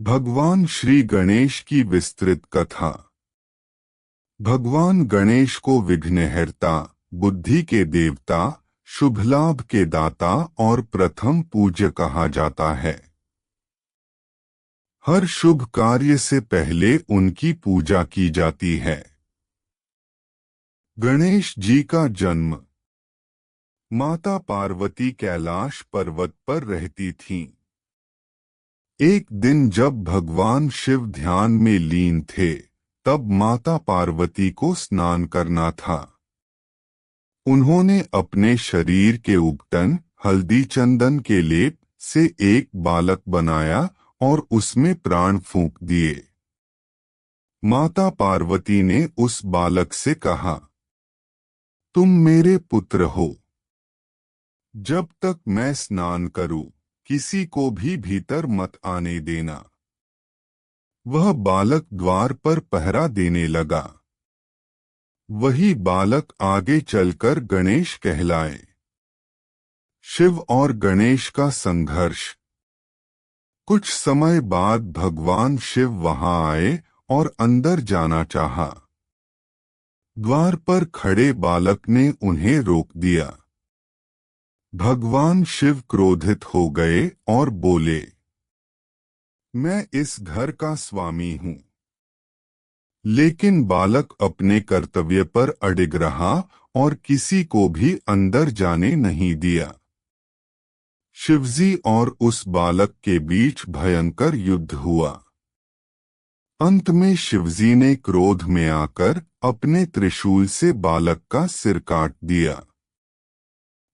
भगवान श्री गणेश की विस्तृत कथा। भगवान गणेश को विघ्नहर्ता, बुद्धि के देवता, शुभ लाभ के दाता और प्रथम पूज्य कहा जाता है। हर शुभ कार्य से पहले उनकी पूजा की जाती है। गणेश जी का जन्म। माता पार्वती कैलाश पर्वत पर रहती थीं। एक दिन जब भगवान शिव ध्यान में लीन थे, तब माता पार्वती को स्नान करना था। उन्होंने अपने शरीर के उपटन हल्दी चंदन के लेप से एक बालक बनाया और उसमें प्राण फूंक दिए। माता पार्वती ने उस बालक से कहा, तुम मेरे पुत्र हो। जब तक मैं स्नान करूं, किसी को भी भीतर मत आने देना। वह बालक द्वार पर पहरा देने लगा। वही बालक आगे चलकर गणेश कहलाए। शिव और गणेश का संघर्ष। कुछ समय बाद भगवान शिव वहां आए और अंदर जाना चाहा। द्वार पर खड़े बालक ने उन्हें रोक दिया। भगवान शिव क्रोधित हो गए और बोले, मैं इस घर का स्वामी हूं। लेकिन बालक अपने कर्तव्य पर अडिग रहा और किसी को भी अंदर जाने नहीं दिया। शिवजी और उस बालक के बीच भयंकर युद्ध हुआ। अंत में शिवजी ने क्रोध में आकर अपने त्रिशूल से बालक का सिर काट दिया।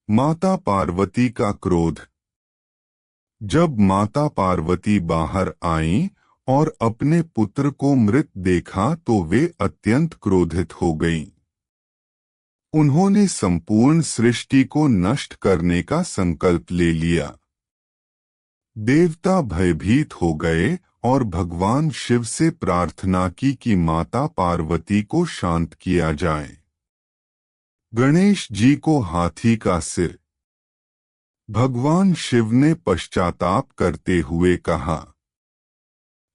माता पार्वती का क्रोध। जब माता पार्वती बाहर आईं और अपने पुत्र को मृत देखा तो वे अत्यंत क्रोधित हो गईं। उन्होंने संपूर्ण सृष्टि को नष्ट करने का संकल्प ले लिया। देवता भयभीत हो गए और भगवान शिव से प्रार्थना की कि माता पार्वती को शांत किया जाए। गणेश जी को हाथी का सिर। भगवान शिव ने पश्चाताप करते हुए कहा,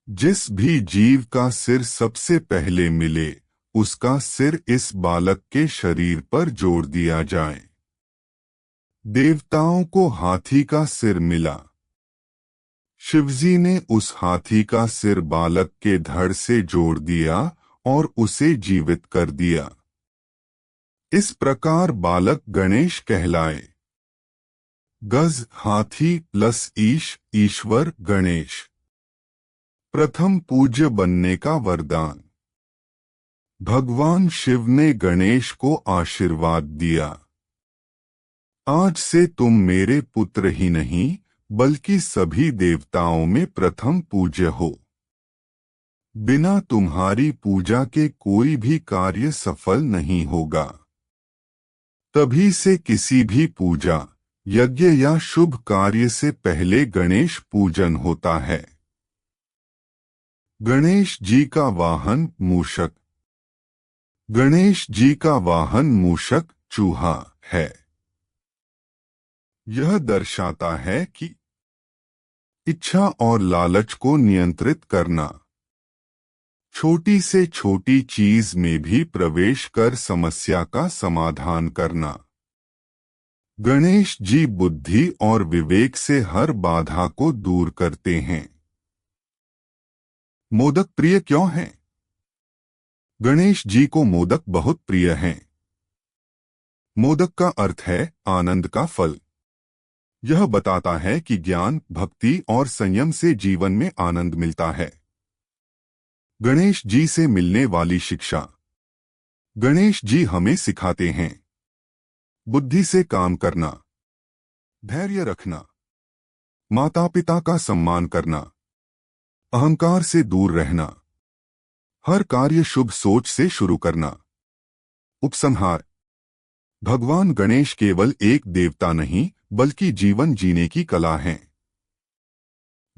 जिस भी जीव का सिर सबसे पहले मिले, उसका सिर इस बालक के शरीर पर जोड़ दिया जाए। देवताओं को हाथी का सिर मिला। शिवजी ने उस हाथी का सिर बालक के धड़ से जोड़ दिया और उसे जीवित कर दिया। इस प्रकार बालक गणेश कहलाए। गज हाथी प्लस ईश्वर गणेश। प्रथम पूज्य बनने का वरदान। भगवान शिव ने गणेश को आशीर्वाद दिया, आज से तुम मेरे पुत्र ही नहीं बल्कि सभी देवताओं में प्रथम पूज्य हो। बिना तुम्हारी पूजा के कोई भी कार्य सफल नहीं होगा। तभी से किसी भी पूजा, यज्ञ या शुभ कार्य से पहले गणेश पूजन होता है। गणेश जी का वाहन मूषक। गणेश जी का वाहन मूषक चूहा है। यह दर्शाता है कि इच्छा और लालच को नियंत्रित करना, छोटी से छोटी चीज में भी प्रवेश कर समस्या का समाधान करना। गणेश जी बुद्धि और विवेक से हर बाधा को दूर करते हैं। मोदक प्रिय क्यों हैं? गणेश जी को मोदक बहुत प्रिय हैं। मोदक का अर्थ है आनंद का फल। यह बताता है कि ज्ञान, भक्ति और संयम से जीवन में आनंद मिलता है। गणेश जी से मिलने वाली शिक्षा। गणेश जी हमें सिखाते हैं बुद्धि से काम करना, धैर्य रखना, माता पिता का सम्मान करना, अहंकार से दूर रहना, हर कार्य शुभ सोच से शुरू करना। उपसंहार। भगवान गणेश केवल एक देवता नहीं बल्कि जीवन जीने की कला है।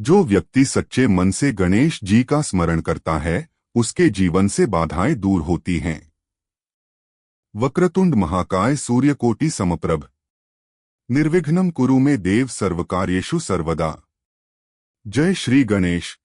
जो व्यक्ति सच्चे मन से गणेश जी का स्मरण करता है, उसके जीवन से बाधाएं दूर होती हैं। वक्रतुंड महाकाय सूर्यकोटि समप्रभ। निर्विघ्नं कुरु मे देव सर्वकार्येषु सर्वदा। जय श्री गणेश।